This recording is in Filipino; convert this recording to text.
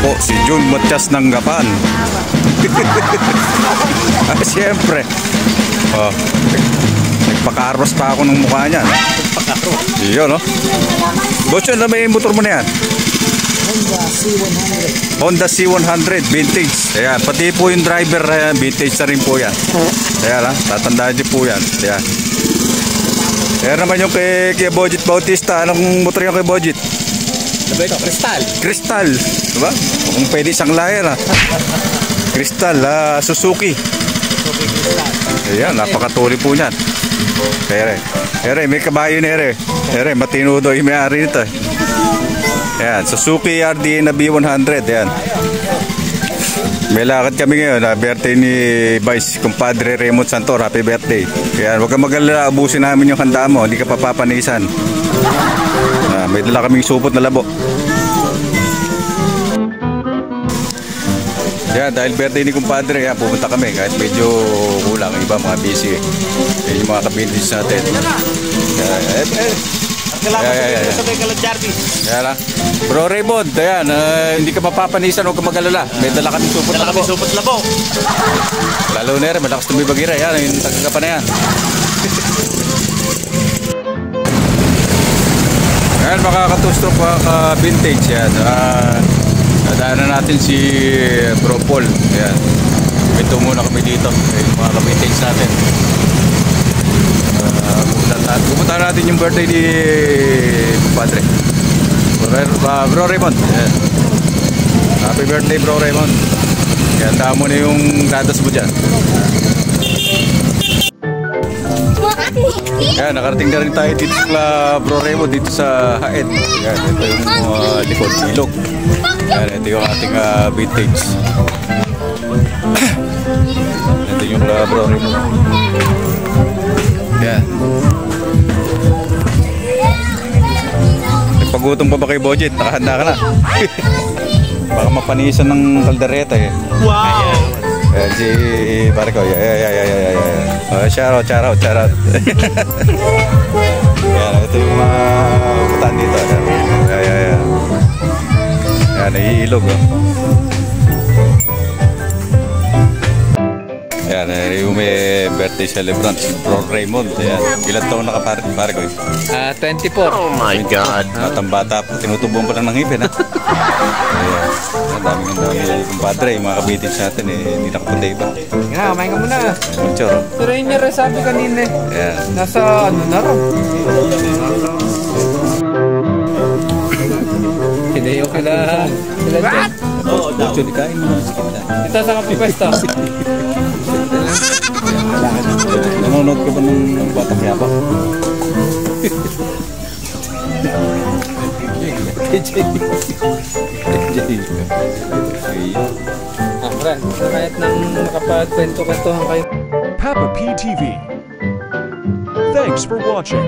po, si Jun Matias ng Gapan. Siyempre. Oh, nagpaka-arros pa ako ng mukha niya. Iyon, no? Boss, yun na may motor mo na yan? Honda C100. Honda C100 vintage. Ayan, pati po yung driver, vintage na rin po yan. Ayan, tatandaan niyo po yan. Ayan. Ayan naman yung kay Bojit Bautista. Anong motor yung kay Bojit? Diba ito? Crystal. Crystal. Diba? Kung pwede isang layer, ha? Crystal, Suzuki. Suzuki Crystal. Ayan, napakatuli po niyan. Ere, may kabayo ni Ere. Ere, matino daw yung may-ari nito. Ayan, Suzuki RD na B100. Ayan. May lakad kami ngayon. Birthday ni Vice Compadre Raymond Santor. Happy birthday. Ayan, huwag kang mag-alala. Abusin namin yung handa mo. Hindi ka papapanisan. May dala kaming supot na labo. Ayan, dahil birthday ni Compadre, ayan, pupunta kami. Kahit medyo kulang. Iba mga busy. Ayan yung mga kabindis natin. Ayan lang. Bro Raymond, ayan, hindi ka mapapanisan, huwag ka mag-alala. May dala kaming supot na labo. Lalo na rin, malakas tumibagira. Ayan, yung tagagapa na yan. Ayan, makakatustok vintage yan. Nadaanan natin si Bro Paul. Ayan. Ito muna kami dito. Ayan, mga ka-vintage natin. Pupunta natin yung birthday ni Padre Bro Raymond. Ayan. Happy birthday Bro Raymond. Ganda mo na yung dadas mo dyan. Ayan, nakarating na rin tayo dito sa Bro Raymond, dito sa Haed. Ayan, ito yung likod, ilog. Ayan, ito yung ating vintage. Ito yung Bro Raymond. Ayan. Nagpagutom pa ba kay Bojit? Nakahanda ka na. Baka mapanisan ng kaldereta eh. Wow! Ayan, si Barco. Shout out. Ayan, ito yung mga putan dito. Ayan. Ayan, naiilog. Ayan, yung may birthday celebrant, Bro Raymond. Ayan, ilan taon na ka pare ko? 24. Oh my God. Matang bata po, tinutubong pa lang ng ngipin, ha? Ayan, ang daming kumpadre, yung mga kabitins natin, hindi nakapunta iba. Nga, kumain ka muna. Mucho, ro. Pero yun yung sabi kanina. Ayan. Nasa ano na ro. Hindi yung kila What? Oo, Mucho, di kain mo. Ito sa Kapi Pesta. Nanonood ka ba ng Batang Yabak? Friend, kahit nang makapagkwento-kwentuhan kayo. Peppa P TV. Thanks for watching.